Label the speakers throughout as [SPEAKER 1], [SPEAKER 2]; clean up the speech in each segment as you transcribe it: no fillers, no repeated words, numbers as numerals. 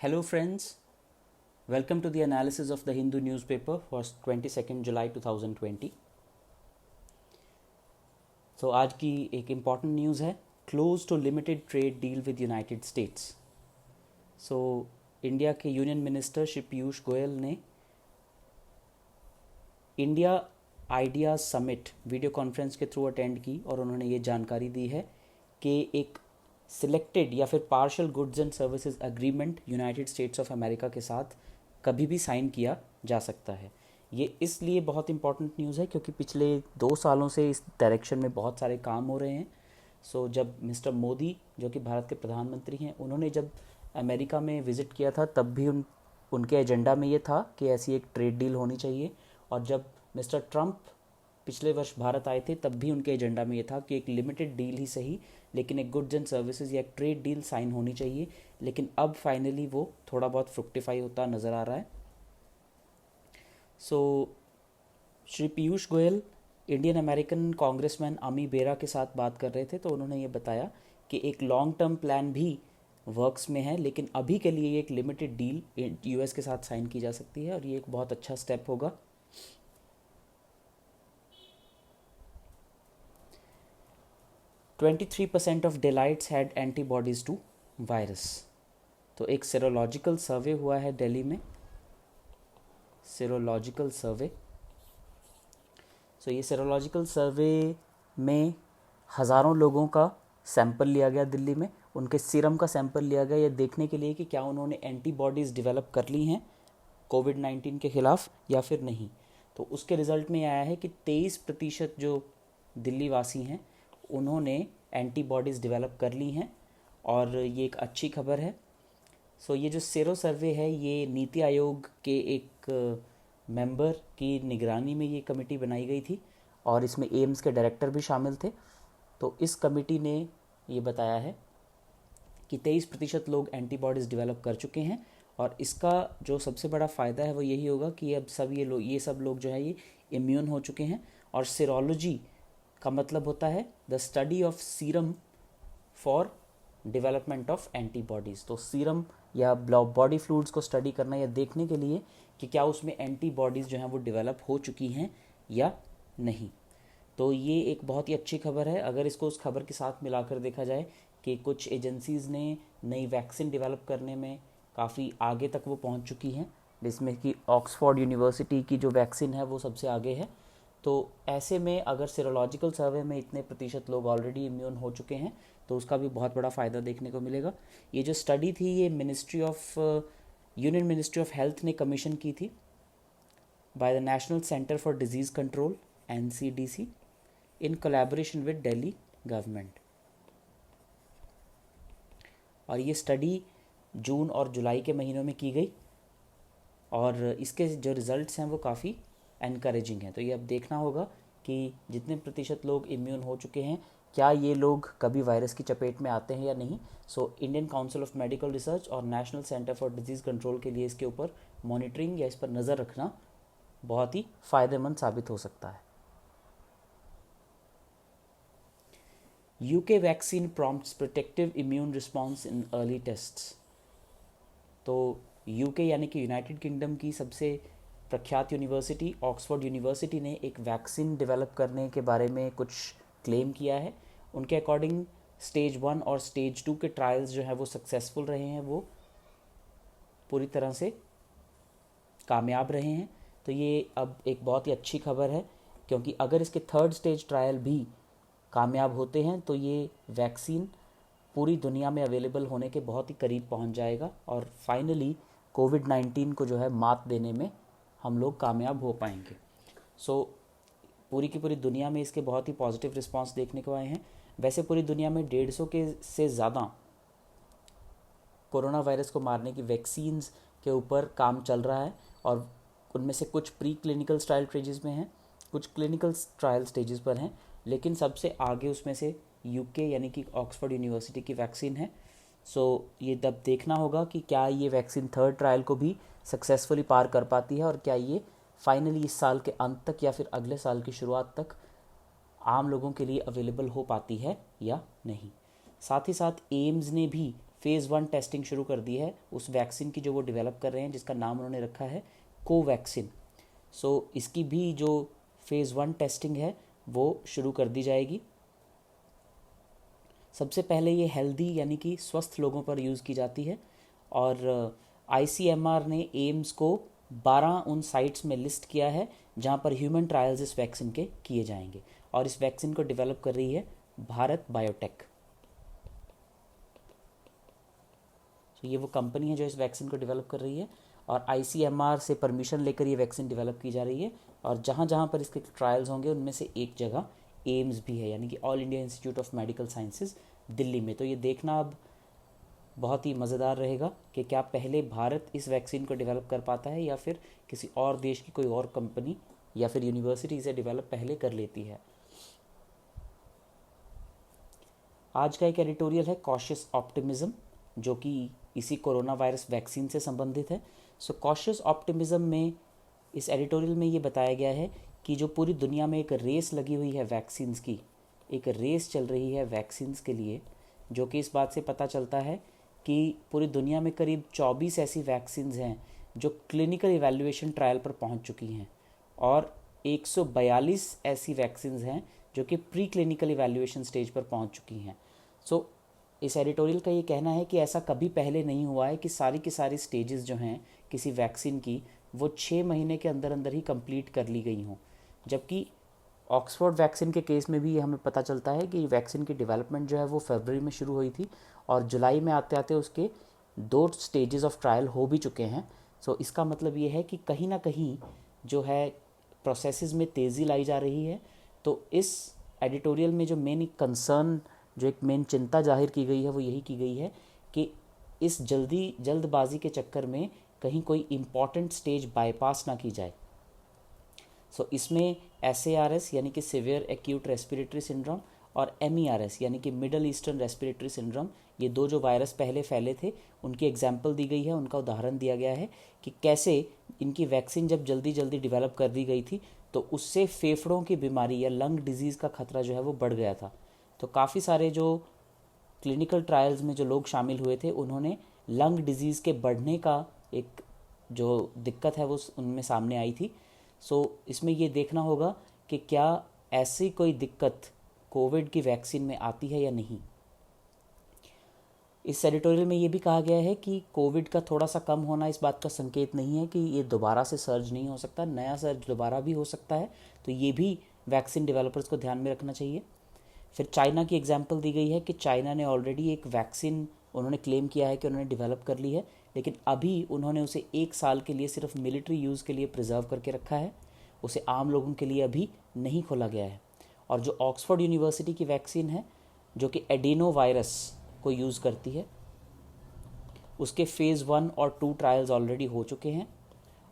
[SPEAKER 1] Hello friends, welcome to the analysis of the Hindu newspaper for 22nd July 2020. So आज की एक important news है close to limited trade deal with United States. So India के union minister Shri Piyush Goyal ने India idea summit video conference के through attend की और उन्होंने ये जानकारी दी है कि एक सिलेक्टेड या फिर partial goods and services agreement United states of America के साथ कभी भी साइन किया जा सकता है. ये इसलिए बहुत इंपॉर्टेंट न्यूज़ है क्योंकि पिछले 2 सालों से इस डायरेक्शन में बहुत सारे काम हो रहे हैं. जब मिस्टर मोदी जो कि भारत के प्रधानमंत्री हैं उन्होंने जब अमेरिका में विज़िट किया था तब भी उनके एजेंडा में ये था कि ऐसी एक ट्रेड डील होनी चाहिए. और जब मिस्टर ट्रंप पिछले वर्ष भारत आए थे तब भी उनके एजेंडा में ये था कि एक लिमिटेड डील ही सही लेकिन एक गुड्स एंड सर्विसेज या एक ट्रेड डील साइन होनी चाहिए. लेकिन अब फाइनली वो थोड़ा बहुत फ्रुक्टिफाई होता नज़र आ रहा है. Shri Piyush Goyal Indian American congressman अमी बेरा के साथ बात कर रहे थे तो उन्होंने ये बताया कि एक लॉन्ग टर्म प्लान भी वर्क्स में है लेकिन अभी के लिए एक लिमिटेड डील यूएस के साथ साइन की जा सकती है और ये एक बहुत अच्छा स्टेप होगा. 23% of Delhiites had antibodies to virus. तो एक सेरोलॉजिकल सर्वे हुआ है दिल्ली में, सेरोलॉजिकल सर्वे. ये सेरोलॉजिकल सर्वे में हज़ारों लोगों का सैंपल लिया गया दिल्ली में. उनके सीरम का सैंपल लिया गया ये देखने के लिए कि क्या उन्होंने एंटीबॉडीज़ डेवलप कर ली हैं कोविड-19 के ख़िलाफ़ या फिर नहीं. तो उसके रिज़ल्ट में आया है कि 23% जो दिल्ली वासी हैं उन्होंने एंटीबॉडीज़ डेवलप कर ली हैं और ये एक अच्छी खबर है. ये जो सेरो सर्वे है ये नीति आयोग के एक मेंबर की निगरानी में ये कमेटी बनाई गई थी और इसमें एम्स के डायरेक्टर भी शामिल थे. तो इस कमेटी ने ये बताया है कि 23% लोग एंटीबॉडीज़ डेवलप कर चुके हैं और इसका जो सबसे बड़ा फ़ायदा है वो यही होगा कि अब ये सब लोग जो है ये इम्यून हो चुके हैं. और सीरोलॉजी का मतलब होता है the study of serum for development of antibodies. तो सीरम या बॉडी फ्लूइड्स को स्टडी करना या देखने के लिए कि क्या उसमें एंटीबॉडीज़ जो हैं वो डेवलप हो चुकी हैं या नहीं. तो ये एक बहुत ही अच्छी खबर है. अगर इसको उस खबर के साथ मिलाकर देखा जाए कि कुछ एजेंसीज़ ने नई वैक्सीन डेवलप करने में काफ़ी आगे तक वो पहुंच चुकी हैं जिसमें कि ऑक्सफोर्ड यूनिवर्सिटी की जो वैक्सीन है वो सबसे आगे है. तो ऐसे में अगर सीरोलॉजिकल सर्वे में इतने प्रतिशत लोग ऑलरेडी इम्यून हो चुके हैं तो उसका भी बहुत बड़ा फ़ायदा देखने को मिलेगा. ये जो स्टडी थी ये यूनियन मिनिस्ट्री ऑफ हेल्थ ने कमीशन की थी by the national Centre for Disease control NCDC in collaboration with Delhi government. और ये स्टडी जून और जुलाई के महीनों में की गई और इसके जो रिज़ल्ट्स हैं वो काफ़ी एनकरेजिंग है. तो ये अब देखना होगा कि जितने प्रतिशत लोग इम्यून हो चुके हैं क्या ये लोग कभी वायरस की चपेट में आते हैं या नहीं. Indian Council of Medical Research और National Centre for Disease Control के लिए इसके ऊपर मॉनिटरिंग या इस पर नज़र रखना बहुत ही फ़ायदेमंद साबित हो सकता है. UK vaccine prompts protective immune response in early tests. तो UK यानी कि यूनाइटेड किंगडम की सबसे प्रख्यात यूनिवर्सिटी ऑक्सफोर्ड यूनिवर्सिटी ने एक वैक्सीन डेवलप करने के बारे में कुछ क्लेम किया है. उनके अकॉर्डिंग स्टेज 1 और स्टेज 2 के ट्रायल्स जो हैं वो सक्सेसफुल रहे हैं, वो पूरी तरह से कामयाब रहे हैं. तो ये अब एक बहुत ही अच्छी खबर है क्योंकि अगर इसके 3rd स्टेज ट्रायल भी कामयाब होते हैं तो ये वैक्सीन पूरी दुनिया में अवेलेबल होने के बहुत ही करीब पहुंच जाएगा और फाइनली कोविड-19 को जो है मात देने में हम लोग कामयाब हो पाएंगे. पूरी की पूरी दुनिया में इसके बहुत ही पॉजिटिव रिस्पांस देखने को आए हैं. वैसे पूरी दुनिया में 150 के से ज़्यादा कोरोना वायरस को मारने की वैक्सीन्स के ऊपर काम चल रहा है और उनमें से कुछ प्री क्लिनिकल ट्रायल स्टेजेस में हैं, कुछ क्लिनिकल ट्रायल स्टेजेस पर हैं, लेकिन सबसे आगे उसमें से UK यानी कि ऑक्सफोर्ड यूनिवर्सिटी की वैक्सीन है. ये तब देखना होगा कि क्या ये वैक्सीन 3rd ट्रायल को भी सक्सेसफुली पार कर पाती है और क्या ये फाइनली इस साल के अंत तक या फिर अगले साल की शुरुआत तक आम लोगों के लिए अवेलेबल हो पाती है या नहीं. साथ ही साथ एम्स ने भी फ़ेज़ 1 टेस्टिंग शुरू कर दी है उस वैक्सीन की जो वो डेवलप कर रहे हैं, जिसका नाम उन्होंने रखा है कोवैक्सीन। सो इसकी भी जो फ़ेज़ 1 टेस्टिंग है वो शुरू कर दी जाएगी। सबसे पहले ये हेल्दी यानी कि स्वस्थ लोगों पर यूज़ की जाती है, और आईसीएमआर ने एम्स को 12 उन साइट्स में लिस्ट किया है जहाँ पर ह्यूमन ट्रायल्स इस वैक्सीन के किए जाएंगे, और इस वैक्सीन को डेवलप कर रही है भारत बायोटेक। तो ये वो कंपनी है जो इस वैक्सीन को डेवलप कर रही है, और आईसीएमआर से परमिशन लेकर ये वैक्सीन डेवलप की जा रही है, और जहाँ जहाँ पर इसके ट्रायल्स होंगे उनमें से एक जगह एम्स भी है, यानी कि all India institute of medical sciences Delhi में। तो ये देखना अब बहुत ही मज़ेदार रहेगा कि क्या पहले भारत इस वैक्सीन को डेवलप कर पाता है या फिर किसी और देश की कोई और कंपनी या फिर यूनिवर्सिटी इसे डेवलप पहले कर लेती है। आज का एक एडिटोरियल है कॉशियस ऑप्टिमिज्म, जो कि इसी कोरोना वायरस वैक्सीन से संबंधित है। सो कॉशियस ऑप्टिमिज्म में इस एडिटोरियल में ये बताया गया है कि जो पूरी दुनिया में एक रेस लगी हुई है वैक्सीन्स की, एक रेस चल रही है वैक्सीन्स के लिए, जो कि इस बात से पता चलता है कि पूरी दुनिया में करीब 24 ऐसी वैक्सीन्स हैं जो क्लिनिकल इवैल्यूएशन ट्रायल पर पहुंच चुकी हैं, और 142 ऐसी वैक्सीन्स हैं जो कि प्री क्लिनिकल इवैल्यूएशन स्टेज पर पहुंच चुकी हैं। सो इस एडिटोरियल का ये कहना है कि ऐसा कभी पहले नहीं हुआ है कि सारी की सारी स्टेजेस जो हैं किसी वैक्सीन की वो 6 महीने के अंदर अंदर ही कंप्लीट कर ली गई हों, जबकि ऑक्सफोर्ड वैक्सीन के केस में भी ये हमें पता चलता है कि वैक्सीन की डेवलपमेंट जो है वो फरवरी में शुरू हुई थी, और जुलाई में आते आते उसके 2 स्टेजेस ऑफ ट्रायल हो भी चुके हैं। सो इसका मतलब ये है कि कहीं ना कहीं जो है प्रोसेसेस में तेज़ी लाई जा रही है। तो इस एडिटोरियल में जो मेन कंसर्न, जो एक मेन चिंता जाहिर की गई है वो यही की गई है कि इस जल्दबाजी के चक्कर में कहीं कोई इम्पॉर्टेंट स्टेज बाईपास ना की जाए। सो इसमें SARS यानी कि सीवियर एक्यूट रेस्पिरेटरी सिंड्रोम और MERS यानी कि मिडल ईस्टर्न रेस्पिरेटरी सिंड्रोम, ये दो जो वायरस पहले फैले थे उनकी एग्जाम्पल दी गई है, उनका उदाहरण दिया गया है कि कैसे इनकी वैक्सीन जब जल्दी जल्दी डेवलप कर दी गई थी तो उससे फेफड़ों की बीमारी या लंग डिजीज़ का खतरा जो है वो बढ़ गया था। तो काफ़ी सारे जो क्लिनिकल ट्रायल्स में जो लोग शामिल हुए थे उन्होंने लंग डिजीज़ के बढ़ने का एक जो दिक्कत है वो उनमें सामने आई थी। सो इसमें ये देखना होगा कि क्या ऐसी कोई दिक्कत कोविड की वैक्सीन में आती है या नहीं। इस एडिटोरियल में ये भी कहा गया है कि कोविड का थोड़ा सा कम होना इस बात का संकेत नहीं है कि ये दोबारा से सर्ज नहीं हो सकता, नया सर्ज दोबारा भी हो सकता है। तो ये भी वैक्सीन डेवलपर्स को ध्यान में रखना चाहिए। फिर चाइना की एग्जांपल दी गई है कि चाइना ने ऑलरेडी एक वैक्सीन उन्होंने क्लेम किया है कि उन्होंने डेवलप कर ली है, लेकिन अभी उन्होंने उसे 1 साल के लिए सिर्फ मिलिट्री यूज़ के लिए प्रिजर्व करके रखा है, उसे आम लोगों के लिए अभी नहीं खोला गया है। और जो ऑक्सफोर्ड यूनिवर्सिटी की वैक्सीन है जो कि एडिनो वायरस को यूज़ करती है, उसके फ़ेज़ 1 और 2 ट्रायल्स ऑलरेडी हो चुके हैं,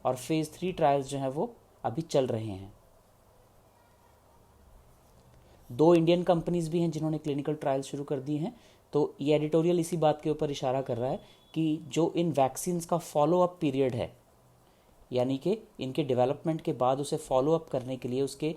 [SPEAKER 1] और फ़ेज़ 3 ट्रायल्स जो हैं वो अभी चल रहे हैं। 2 इंडियन कंपनीज़ भी हैं जिन्होंने क्लिनिकल ट्रायल्स शुरू कर दिए हैं। तो ये एडिटोरियल इसी बात के ऊपर इशारा कर रहा है कि जो इन वैक्सीन्स का फॉलो अप पीरियड है, यानी कि इनके डेवलपमेंट के बाद उसे फॉलो अप करने के लिए, उसके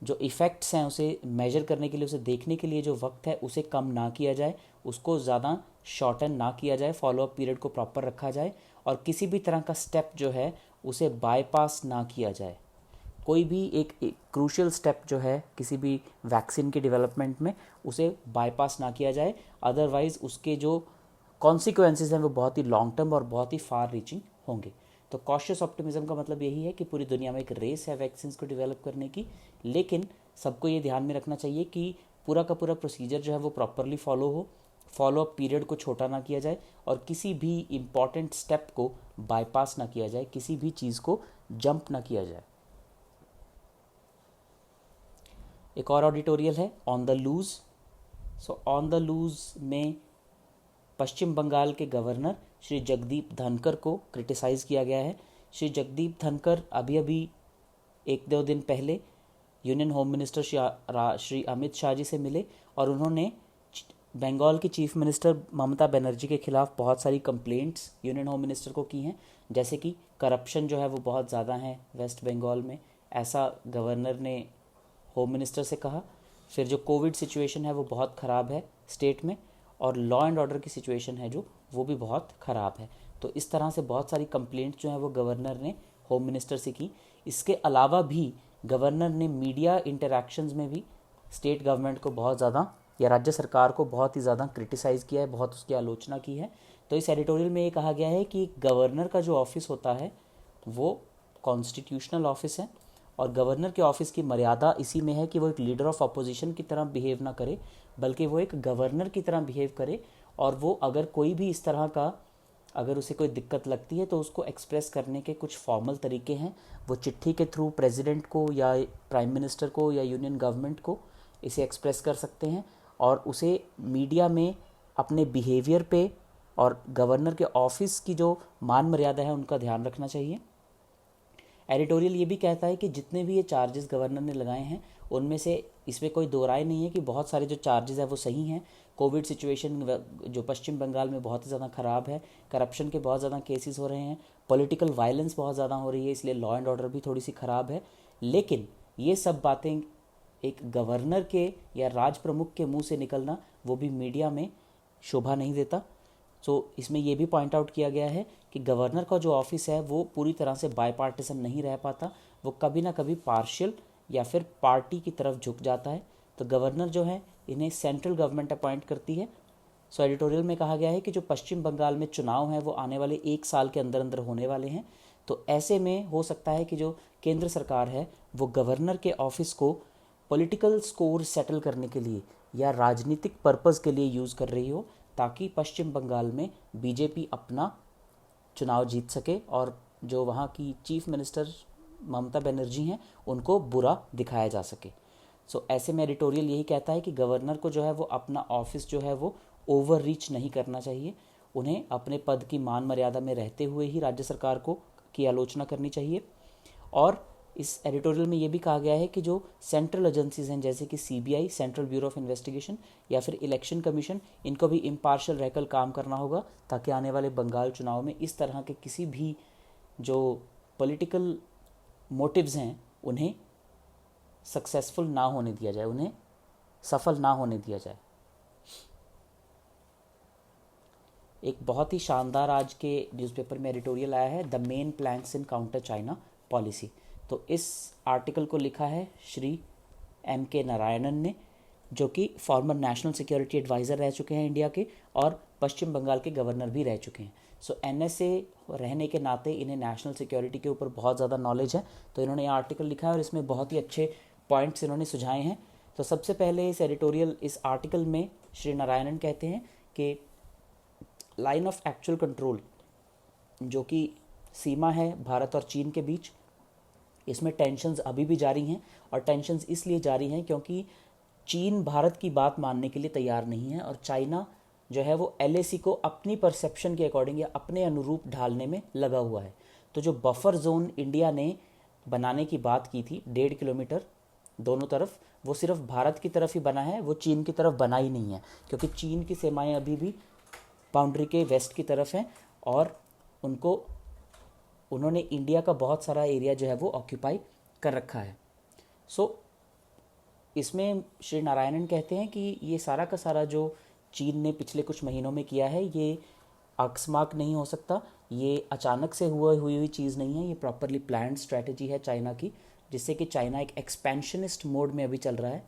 [SPEAKER 1] जो इफ़ेक्ट्स हैं उसे मेजर करने के लिए, उसे देखने के लिए जो वक्त है उसे कम ना किया जाए, उसको ज़्यादा शॉर्टन ना किया जाए, फॉलो अप पीरियड को प्रॉपर रखा जाए, और किसी भी तरह का स्टेप जो है उसे बाईपास ना किया जाए। कोई भी एक क्रूशियल स्टेप जो है किसी भी वैक्सीन के डेवलपमेंट में उसे बाईपास ना किया जाए, अदरवाइज़ उसके जो कॉन्सिक्वेंसेस हैं वो बहुत ही लॉन्ग टर्म और बहुत ही फार रीचिंग होंगे। तो कॉशियस ऑप्टिमिज्म का मतलब यही है कि पूरी दुनिया में एक रेस है वैक्सीन्स को डेवलप करने की, लेकिन सबको ये ध्यान में रखना चाहिए कि पूरा का पूरा प्रोसीजर जो है वो प्रॉपरली फॉलो हो, फॉलो अप पीरियड को छोटा ना किया जाए, और किसी भी इम्पॉर्टेंट स्टेप को बाईपास ना किया जाए, किसी भी चीज़ को जंप ना किया जाए। एक और ऑडिटोरियल है on the loose. So on the loose में पश्चिम बंगाल के गवर्नर श्री जगदीप धनकर को क्रिटिसाइज़ किया गया है। श्री जगदीप धनकर अभी 1-2 दिन पहले union home minister Shri Amit Shah ji से मिले, और उन्होंने बंगाल की चीफ मिनिस्टर ममता बनर्जी के खिलाफ बहुत सारी कंप्लेंट्स यूनियन होम मिनिस्टर को की हैं, जैसे कि करप्शन जो है वो बहुत ज़्यादा है वेस्ट बंगाल में, ऐसा गवर्नर ने होम मिनिस्टर से कहा। फिर जो कोविड सिचुएशन है वो बहुत ख़राब है स्टेट में, और लॉ एंड ऑर्डर की सिचुएशन है जो वो भी बहुत ख़राब है। तो इस तरह से बहुत सारी कंप्लेंट जो है वो गवर्नर ने होम मिनिस्टर से की। इसके अलावा भी गवर्नर ने मीडिया इंटरैक्शंस में भी स्टेट गवर्नमेंट को बहुत ज़्यादा या राज्य सरकार को बहुत ही ज़्यादा क्रिटिसाइज़ किया है, बहुत उसकी आलोचना की है। तो इस एडिटोरियल में ये कहा गया है कि गवर्नर का जो ऑफिस होता है वो कॉन्स्टिट्यूशनल ऑफिस है और गवर्नर के ऑफिस की मर्यादा इसी में है कि वो एक लीडर ऑफ अपोजिशन की तरह बिहेव ना करे, बल्कि वो एक गवर्नर की तरह बिहेव करे। और वो अगर कोई भी इस तरह का अगर उसे कोई दिक्कत लगती है तो उसको एक्सप्रेस करने के कुछ फॉर्मल तरीके हैं। वो चिट्ठी के थ्रू प्रेसिडेंट को या प्राइम मिनिस्टर को या यूनियन गवर्नमेंट को इसे एक्सप्रेस कर सकते हैं और उसे मीडिया में अपने बिहेवियर पे और गवर्नर के ऑफिस की जो मान मर्यादा है उनका ध्यान रखना चाहिए। एडिटोरियल ये भी कहता है कि जितने भी ये चार्जेस गवर्नर ने लगाए हैं उनमें से इसमें कोई दो राय नहीं है कि बहुत सारे जो चार्जेस है वो सही हैं। कोविड सिचुएशन जो पश्चिम बंगाल में बहुत ही ज़्यादा ख़राब है, करप्शन के बहुत ज़्यादा केसेस हो रहे हैं, पॉलिटिकल वायलेंस बहुत ज़्यादा हो रही है, इसलिए लॉ एंड ऑर्डर भी थोड़ी सी ख़राब है। लेकिन ये सब बातें एक गवर्नर के या राज प्रमुख के मुंह से निकलना वो भी मीडिया में शोभा नहीं देता। सो इसमें यह भी पॉइंट आउट किया गया है कि गवर्नर का जो ऑफिस है वो पूरी तरह से बायपार्टिसन नहीं रह पाता, वो कभी ना कभी पार्शियल या फिर पार्टी की तरफ झुक जाता है। तो गवर्नर जो है इन्हें सेंट्रल गवर्नमेंट अपॉइंट करती है। सो एडिटोरियल में कहा गया है कि जो पश्चिम बंगाल में चुनाव हैं वो आने वाले 1 साल के अंदर अंदर होने वाले हैं। तो ऐसे में हो सकता है कि जो केंद्र सरकार है वो गवर्नर के ऑफिस को पॉलिटिकल स्कोर सेटल करने के लिए या राजनीतिक पर्पस के लिए यूज़ कर रही हो, ताकि पश्चिम बंगाल में बीजेपी अपना चुनाव जीत सके और जो वहाँ की चीफ मिनिस्टर ममता बनर्जी हैं उनको बुरा दिखाया जा सके। सो ऐसे में एडिटोरियल यही कहता है कि गवर्नर को जो है वो अपना ऑफिस जो है वो ओवर रीच नहीं करना चाहिए, उन्हें अपने पद की मान मर्यादा में रहते हुए ही राज्य सरकार को की आलोचना करनी चाहिए। और इस एडिटोरियल में ये भी कहा गया है कि जो सेंट्रल एजेंसीज हैं जैसे कि CBI, central bureau of investigation या फिर इलेक्शन कमीशन, इनको भी इम्पार्शियल रहकर काम करना होगा, ताकि आने वाले बंगाल चुनाव में इस तरह के किसी भी जो पॉलिटिकल मोटिव्स हैं उन्हें सक्सेसफुल ना होने दिया जाए, उन्हें सफल ना होने दिया जाए। एक बहुत ही शानदार आज के न्यूज़पेपर में एडिटोरियल आया है, the main planks in counter China policy. तो इस आर्टिकल को लिखा है श्री M.K. नारायणन ने, जो कि फॉर्मर नेशनल सिक्योरिटी एडवाइज़र रह चुके हैं इंडिया के और पश्चिम बंगाल के गवर्नर भी रह चुके हैं। सो NSA रहने के नाते इन्हें नेशनल सिक्योरिटी के ऊपर बहुत ज़्यादा नॉलेज है, तो इन्होंने ये आर्टिकल लिखा है और इसमें बहुत ही अच्छे पॉइंट्स इन्होंने सुझाए हैं। तो सबसे पहले इस आर्टिकल में श्री नारायणन कहते हैं कि लाइन ऑफ एक्चुअल कंट्रोल जो कि सीमा है भारत और चीन के बीच, इसमें टेंशन्स अभी भी जारी हैं और टेंशन्स इसलिए जारी हैं क्योंकि चीन भारत की बात मानने के लिए तैयार नहीं है और चाइना जो है वो LAC को अपनी परसेप्शन के अकॉर्डिंग या अपने अनुरूप ढालने में लगा हुआ है। तो जो बफर जोन इंडिया ने बनाने की बात की थी 1.5 किलोमीटर दोनों तरफ, वो सिर्फ भारत की तरफ ही बना है, वो चीन की तरफ बना ही नहीं है, क्योंकि चीन की सीमाएं अभी भी बाउंड्री के वेस्ट की तरफ हैं और उन्होंने इंडिया का बहुत सारा एरिया जो है वो ऑक्यूपाई कर रखा है। सो इसमें श्री नारायणन कहते हैं कि ये सारा का सारा जो चीन ने पिछले कुछ महीनों में किया है ये अकस्मात नहीं हो सकता, ये अचानक से हुई हुई चीज़ नहीं है, ये प्रॉपरली प्लान्ड स्ट्रैटेजी है चाइना की, जिससे कि चाइना एक एक्सपेंशनिस्ट मोड में अभी चल रहा है।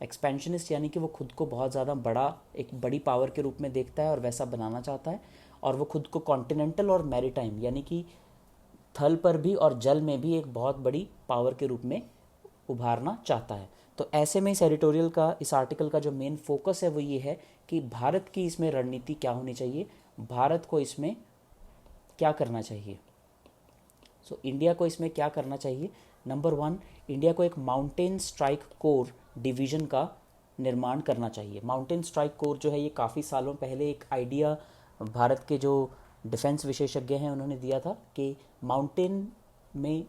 [SPEAKER 1] एक्सपेंशनिस्ट यानी कि वो खुद को बहुत ज़्यादा एक बड़ी पावर के रूप में देखता है और वैसा बनाना चाहता है, और वो खुद को कॉन्टिनेंटल और मैरीटाइम यानी कि थल पर भी और जल में भी एक बहुत बड़ी पावर के रूप में उभारना चाहता है। तो ऐसे में इस आर्टिकल का जो मेन फोकस है वो ये है कि भारत की इसमें रणनीति क्या होनी चाहिए, भारत को इसमें क्या करना चाहिए। सो इंडिया को इसमें क्या करना चाहिए। नंबर 1, इंडिया को एक माउंटेन स्ट्राइक कोर डिवीज़न का निर्माण करना चाहिए। माउंटेन स्ट्राइक कोर जो है ये काफ़ी सालों पहले एक आइडिया भारत के जो डिफेंस विशेषज्ञ हैं उन्होंने दिया था कि माउंटेन में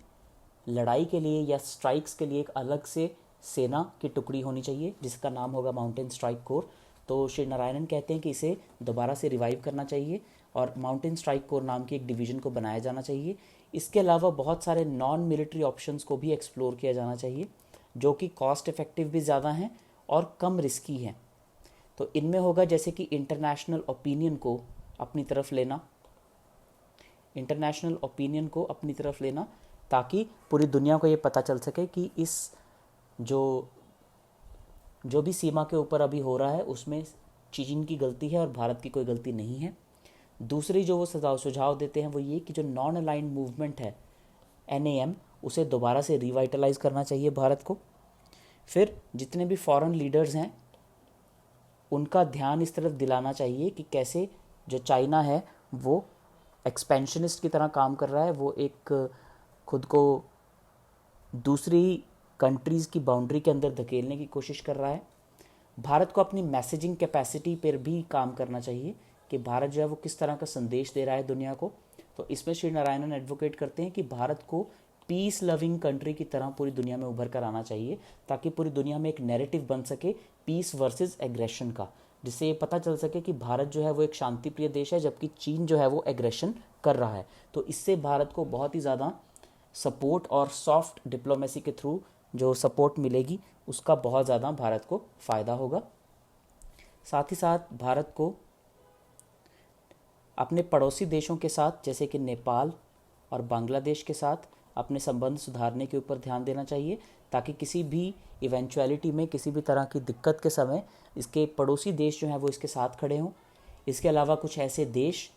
[SPEAKER 1] लड़ाई के लिए या स्ट्राइक्स के लिए एक अलग से सेना की टुकड़ी होनी चाहिए जिसका नाम होगा माउंटेन स्ट्राइक कोर। तो श्री नारायणन कहते हैं कि इसे दोबारा से रिवाइव करना चाहिए और माउंटेन स्ट्राइक कोर नाम की एक डिवीज़न को बनाया जाना चाहिए। इसके अलावा बहुत सारे नॉन मिलिट्री ऑप्शंस को भी एक्सप्लोर किया जाना चाहिए जो कि कॉस्ट इफ़ेक्टिव भी ज़्यादा हैं और कम रिस्की हैं। तो इनमें होगा जैसे कि इंटरनेशनल ओपिनियन को अपनी तरफ लेना, इंटरनेशनल ओपिनियन को अपनी तरफ लेना, ताकि पूरी दुनिया को ये पता चल सके कि इस जो जो भी सीमा के ऊपर अभी हो रहा है उसमें चीन की गलती है और भारत की कोई गलती नहीं है। दूसरी जो वो सुझाव देते हैं वो ये कि जो नॉन अलाइंड मूवमेंट है NAM, उसे दोबारा से रिवाइटलाइज करना चाहिए भारत को। फिर जितने भी फॉरेन लीडर्स हैं उनका ध्यान इस तरफ दिलाना चाहिए कि कैसे जो चाइना है वो एक्सपेंशनिस्ट की तरह काम कर रहा है, वो एक खुद को दूसरी कंट्रीज़ की बाउंड्री के अंदर धकेलने की कोशिश कर रहा है। भारत को अपनी मैसेजिंग कैपेसिटी पर भी काम करना चाहिए कि भारत जो है वो किस तरह का संदेश दे रहा है दुनिया को। तो इसमें श्री नारायणन एडवोकेट करते हैं कि भारत को पीस लविंग कंट्री की तरह पूरी दुनिया में उभर कर आना चाहिए, ताकि पूरी दुनिया में एक नैरेटिव बन सके पीस वर्सेस एग्रेशन का, जिससे ये पता चल सके कि भारत जो है वो एक शांति प्रिय देश है, जबकि चीन जो है वो एग्रेशन कर रहा है। तो इससे भारत को बहुत ही ज़्यादा सपोर्ट और सॉफ्ट डिप्लोमेसी के थ्रू जो सपोर्ट मिलेगी उसका बहुत ज़्यादा भारत को फ़ायदा होगा। साथ ही साथ भारत को अपने पड़ोसी देशों के साथ जैसे कि नेपाल और बांग्लादेश के साथ अपने संबंध सुधारने के ऊपर ध्यान देना चाहिए, ताकि किसी भी इवेंचुअलिटी में, किसी भी तरह की दिक्कत के समय इसके पड़ोसी देश जो हैं वो इसके साथ खड़े हों। इसके अलावा कुछ ऐसे देश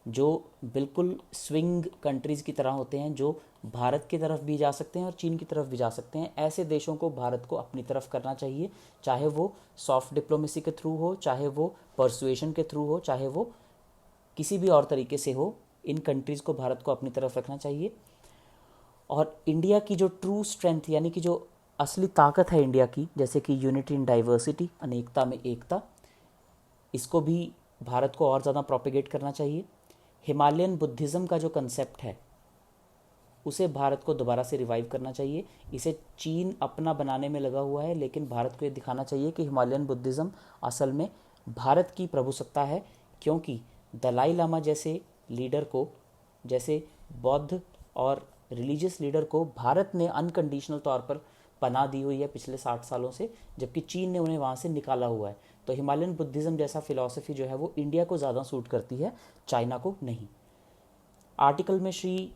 [SPEAKER 1] जो बिल्कुल स्विंग कंट्रीज़ की तरह होते हैं, जो भारत की तरफ भी जा सकते हैं और चीन की तरफ भी जा सकते हैं, ऐसे देशों को भारत को अपनी तरफ करना चाहिए, चाहे वो सॉफ्ट डिप्लोमेसी के थ्रू हो, चाहे वो परसुएशन के थ्रू हो, चाहे वो किसी भी और तरीके से हो। इन कंट्रीज़ को भारत को अपनी तरफ रखना चाहिए। और इंडिया की जो ट्रू स्ट्रेंथ यानी कि जो असली ताकत है इंडिया की, जैसे कि यूनिटी इन डाइवर्सिटी, अनेकता में एकता, इसको भी भारत को और ज़्यादा प्रोपेगेट करना चाहिए। हिमालयन बुद्धिज़्म का जो कंसेप्ट है उसे भारत को दोबारा से रिवाइव करना चाहिए। इसे चीन अपना बनाने में लगा हुआ है, लेकिन भारत को ये दिखाना चाहिए कि हिमालयन बुद्धिज़्म असल में भारत की प्रभुसत्ता है, क्योंकि दलाई लामा जैसे लीडर को, जैसे बौद्ध और रिलीजियस लीडर को भारत ने अनकंडीशनल तौर पर पनाह दी हुई है पिछले 60 सालों से, जबकि चीन ने उन्हें वहाँ से निकाला हुआ है। तो हिमालयन बुद्धिज़्म जैसा फिलॉसफी जो है वो इंडिया को ज़्यादा सूट करती है, चाइना को नहीं। आर्टिकल में श्री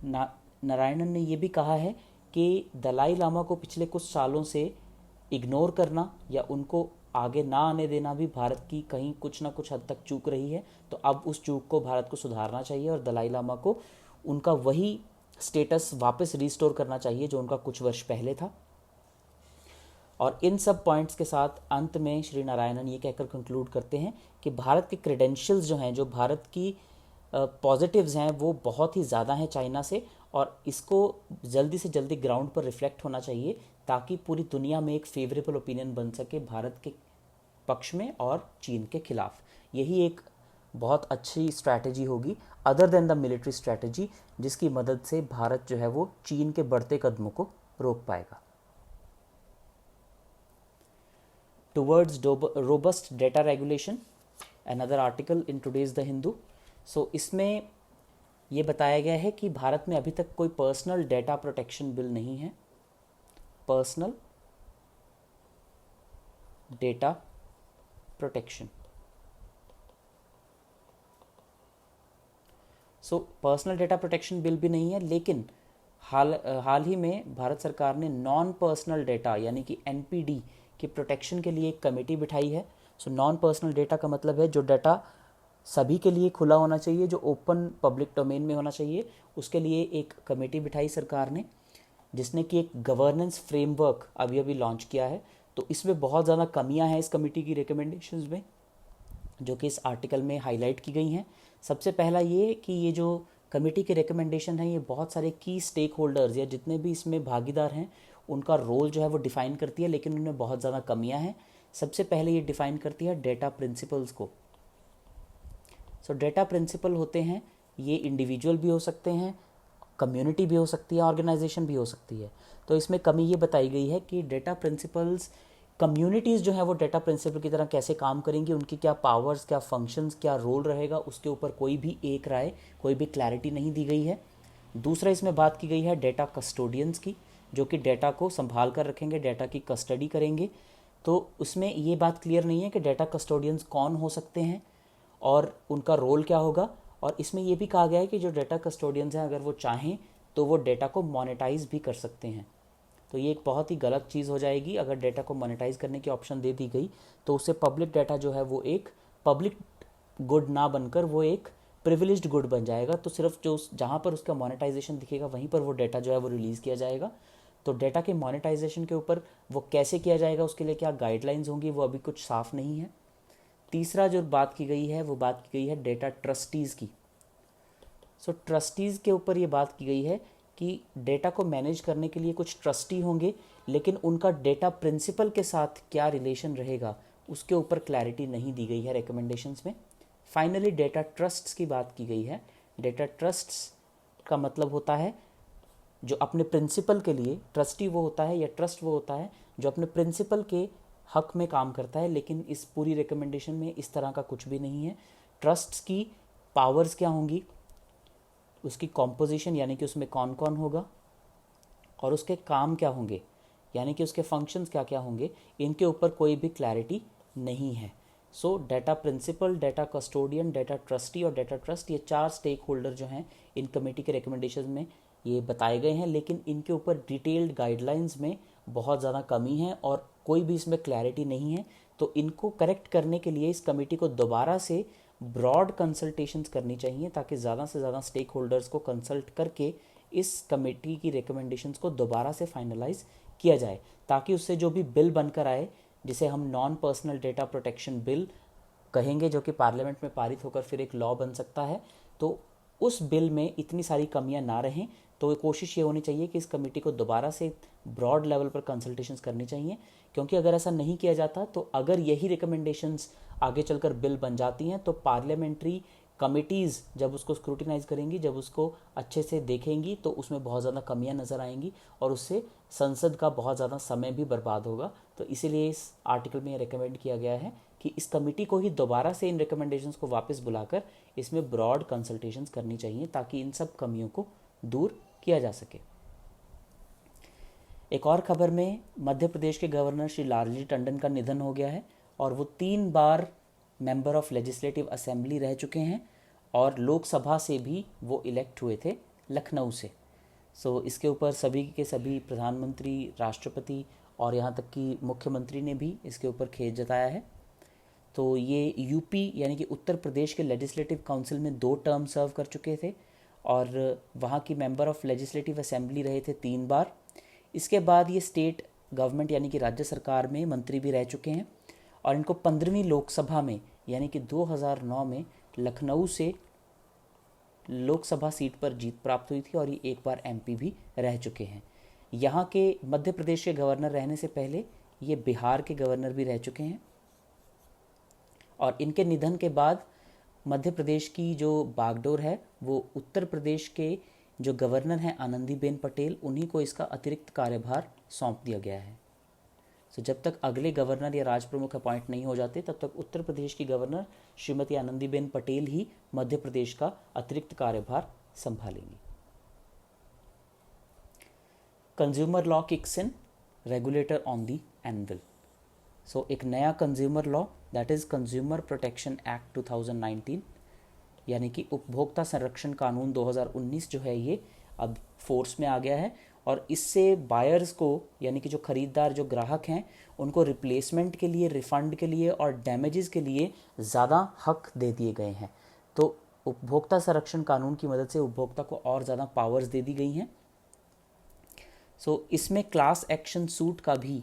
[SPEAKER 1] नारायणन ने ये भी कहा है कि दलाई लामा को पिछले कुछ सालों से इग्नोर करना या उनको आगे ना आने देना भी भारत की कहीं कुछ ना कुछ हद तक चूक रही है। तो अब उस चूक को भारत को सुधारना चाहिए और दलाई लामा को उनका वही स्टेटस वापस रिस्टोर करना चाहिए जो उनका कुछ वर्ष पहले था। और इन सब पॉइंट्स के साथ अंत में श्री नारायणन ये कहकर कंक्लूड करते हैं कि भारत के क्रेडेंशियल्स जो हैं, जो भारत की पॉजिटिव्स हैं, वो बहुत ही ज़्यादा हैं चाइना से, और इसको जल्दी से जल्दी ग्राउंड पर रिफ्लेक्ट होना चाहिए, ताकि पूरी दुनिया में एक फेवरेबल ओपिनियन बन सके भारत के पक्ष में और चीन के खिलाफ। यही एक बहुत अच्छी स्ट्रैटेजी होगी other than the military strategy, जिसकी मदद से भारत जो है वो चीन के बढ़ते कदमों को रोक पाएगा। Towards robust data regulation, another article in today's the Hindu. So इसमें ये बताया गया है कि भारत में अभी तक कोई पर्सनल डेटा प्रोटेक्शन बिल नहीं है। Personal data protection, so personal data protection bill भी नहीं है, लेकिन हाल ही में भारत सरकार ने नॉन पर्सनल डेटा यानी कि NPD की प्रोटेक्शन के लिए एक कमेटी बिठाई है। सो नॉन पर्सनल डेटा का मतलब है जो डाटा सभी के लिए खुला होना चाहिए, जो ओपन पब्लिक डोमेन में होना चाहिए, उसके लिए एक कमेटी बिठाई सरकार ने, जिसने कि एक गवर्नेंस फ्रेमवर्क अभी अभी लॉन्च किया है। तो इसमें बहुत ज़्यादा कमियां हैं इस कमेटी की रिकमेंडेशंस में, जो कि इस आर्टिकल में हाईलाइट की गई हैं। सबसे पहला ये कि ये जो कमेटी के रिकमेंडेशन है ये बहुत सारे की स्टेक होल्डर्स या जितने भी इसमें भागीदार हैं उनका रोल जो है वो डिफ़ाइन करती है, लेकिन उनमें बहुत ज़्यादा कमियां हैं। सबसे पहले ये डिफ़ाइन करती है डेटा प्रिंसिपल्स को। सो डेटा प्रिंसिपल होते हैं, ये इंडिविजुअल भी हो सकते हैं, कम्युनिटी भी हो सकती है, ऑर्गेनाइजेशन भी हो सकती है। तो इसमें कमी ये बताई गई है कि डेटा प्रिंसिपल्स, कम्युनिटीज़ जो है वो डेटा प्रिंसिपल की तरह कैसे काम करेंगी, उनकी क्या पावर्स, क्या फंक्शंस, क्या रोल रहेगा, उसके ऊपर कोई भी एक राय, कोई भी क्लैरिटी नहीं दी गई है। दूसरा इसमें बात की गई है डेटा कस्टोडियंस की, जो कि डेटा को संभाल कर रखेंगे, डेटा की कस्टडी करेंगे। तो उसमें ये बात क्लियर नहीं है कि डेटा कस्टोडियंस कौन हो सकते हैं और उनका रोल क्या होगा। और इसमें ये भी कहा गया है कि जो डेटा कस्टोडियंस हैं अगर वो चाहें तो वो डेटा को मोनेटाइज भी कर सकते हैं। तो ये एक बहुत ही गलत चीज़ हो जाएगी। अगर डेटा को मोनेटाइज करने की ऑप्शन दे दी गई तो उससे पब्लिक डाटा जो है वो एक पब्लिक गुड ना बनकर वो एक प्रिविलेज्ड गुड बन जाएगा। तो सिर्फ जो जहाँ पर उसका मोनेटाइजेशन दिखेगा वहीं पर वो डेटा जो है वो रिलीज़ किया जाएगा। तो डेटा के मोनेटाइजेशन के ऊपर वो कैसे किया जाएगा, उसके लिए क्या गाइडलाइंस होंगी, वो अभी कुछ साफ नहीं है। तीसरा जो बात की गई है वो बात की गई है डेटा ट्रस्टीज़ की। सो ट्रस्टीज़ के ऊपर ये बात की गई है कि डेटा को मैनेज करने के लिए कुछ ट्रस्टी होंगे, लेकिन उनका डेटा प्रिंसिपल के साथ क्या रिलेशन रहेगा उसके ऊपर क्लैरिटी नहीं दी गई है रिकमेंडेशंस में। फाइनली डेटा ट्रस्ट्स की बात की गई है। डेटा ट्रस्ट्स का मतलब होता है जो अपने प्रिंसिपल के लिए, ट्रस्टी वो होता है या ट्रस्ट वो होता है जो अपने प्रिंसिपल के हक में काम करता है। लेकिन इस पूरी रिकमेंडेशन में इस तरह का कुछ भी नहीं है। ट्रस्ट्स की पावर्स क्या होंगी, उसकी कॉम्पोजिशन यानी कि उसमें कौन कौन होगा, और उसके काम क्या होंगे यानी कि उसके फंक्शंस क्या क्या होंगे, इनके ऊपर कोई भी क्लैरिटी नहीं है। So data principal, data custodian, data trustee और डेटा ट्रस्ट, ये 4 स्टेक होल्डर जो हैं इन कमेटी के रिकमेंडेशन में ये बताए गए हैं। लेकिन इनके ऊपर डिटेल्ड गाइडलाइंस में बहुत ज़्यादा कमी है और कोई भी इसमें क्लैरिटी नहीं है। तो इनको करेक्ट करने के लिए इस कमेटी को दोबारा से ब्रॉड कंसल्टेशंस करनी चाहिए ताकि ज़्यादा से ज़्यादा स्टेक होल्डर्स को कंसल्ट करके इस कमेटी की रिकमेंडेशंस को दोबारा से फाइनलाइज किया जाए, ताकि उससे जो भी बिल बनकर आए, जिसे हम non personal data protection bill कहेंगे, जो कि पार्लियामेंट में पारित होकर फिर एक लॉ बन सकता है, तो उस बिल में इतनी सारी कमियां ना रहें। तो कोशिश ये होनी चाहिए कि इस कमेटी को दोबारा से ब्रॉड लेवल पर कंसल्टेशंस करनी चाहिए, क्योंकि अगर ऐसा नहीं किया जाता तो अगर यही रिकमेंडेशंस आगे चलकर बिल बन जाती हैं तो पार्लियामेंट्री कमिटीज़ जब उसको स्क्रूटिनाइज करेंगी, जब उसको अच्छे से देखेंगी, तो उसमें बहुत ज़्यादा कमियां नज़र आएंगी और उससे संसद का बहुत ज़्यादा समय भी बर्बाद होगा। तो इसीलिए इस आर्टिकल में रिकमेंड किया गया है कि इस कमेटी को ही दोबारा से इन रिकमेंडेशंस को वापस बुलाकर इसमें ब्रॉड कंसल्टेशंस करनी चाहिए ताकि इन सब कमियों को दूर किया जा सके। एक और खबर में मध्य प्रदेश के गवर्नर श्री लालजी टंडन का निधन हो गया है और वो 3 बार मेंबर ऑफ लेजिस्लेटिव असेंबली रह चुके हैं और लोकसभा से भी वो इलेक्ट हुए थे लखनऊ से। सो इसके ऊपर सभी के सभी प्रधानमंत्री, राष्ट्रपति और यहाँ तक कि मुख्यमंत्री ने भी इसके ऊपर खेद जताया है। तो ये यूपी यानी कि उत्तर प्रदेश के लेजिस्लेटिव काउंसिल में 2 टर्म सर्व कर चुके थे और वहाँ की मेंबर ऑफ लेजिस्लेटिव असेंबली रहे थे 3 बार। इसके बाद ये स्टेट गवर्नमेंट यानी कि राज्य सरकार में मंत्री भी रह चुके हैं और इनको 15वीं लोकसभा में यानी कि 2009 में लखनऊ से लोकसभा सीट पर जीत प्राप्त हुई थी और ये एक बार एमपी भी रह चुके हैं। यहाँ के मध्य प्रदेश के गवर्नर रहने से पहले ये बिहार के गवर्नर भी रह चुके हैं और इनके निधन के बाद मध्य प्रदेश की जो बागडोर है वो उत्तर प्रदेश के जो गवर्नर हैं आनंदीबेन पटेल, उन्हीं को इसका अतिरिक्त कार्यभार सौंप दिया गया है। तो जब तक अगले गवर्नर या राज प्रमुख अपॉइंट नहीं हो जाते तब तक उत्तर प्रदेश की गवर्नर श्रीमती आनंदीबेन पटेल ही मध्य प्रदेश का अतिरिक्त कार्यभार संभालेंगी। Consumer law kicks in, regulator on the anvil. So एक नया consumer law that is consumer protection act 2019 यानी कि उपभोक्ता संरक्षण कानून 2019 जो है ये अब फोर्स में आ गया है और इससे बायर्स को यानी कि जो खरीदार, जो ग्राहक हैं, उनको रिप्लेसमेंट के लिए, रिफंड के लिए और डैमेजेस के लिए ज़्यादा हक दे दिए गए हैं। तो उपभोक्ता संरक्षण कानून की मदद से उपभोक्ता को और ज़्यादा पावर्स दे दी गई हैं। सो इसमें क्लास एक्शन सूट का भी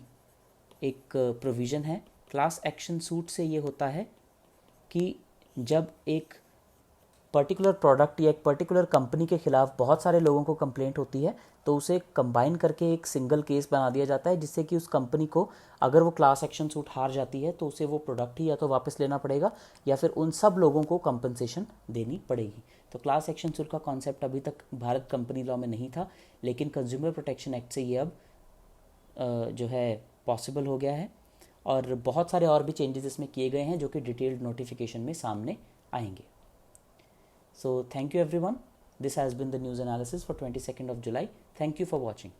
[SPEAKER 1] एक प्रोविज़न है। क्लास एक्शन सूट से ये होता है कि जब एक पर्टिकुलर प्रोडक्ट या एक पर्टिकुलर कंपनी के खिलाफ बहुत सारे लोगों को कंप्लेंट होती है तो उसे कंबाइन करके एक सिंगल केस बना दिया जाता है, जिससे कि उस कंपनी को अगर वो क्लास एक्शन सूट हार जाती है तो उसे वो प्रोडक्ट ही या तो वापस लेना पड़ेगा या फिर उन सब लोगों को कंपनसेशन देनी पड़ेगी। तो क्लास एक्शन सूट का कॉन्सेप्ट अभी तक भारत कंपनी लॉ में नहीं था, लेकिन कंज्यूमर प्रोटेक्शन एक्ट से ये अब जो है पॉसिबल हो गया है और बहुत सारे और भी चेंजेस इसमें किए गए हैं जो कि डिटेल्ड नोटिफिकेशन में सामने आएंगे। So thank you everyone. This has been the news analysis for 22nd of July. Thank you for watching.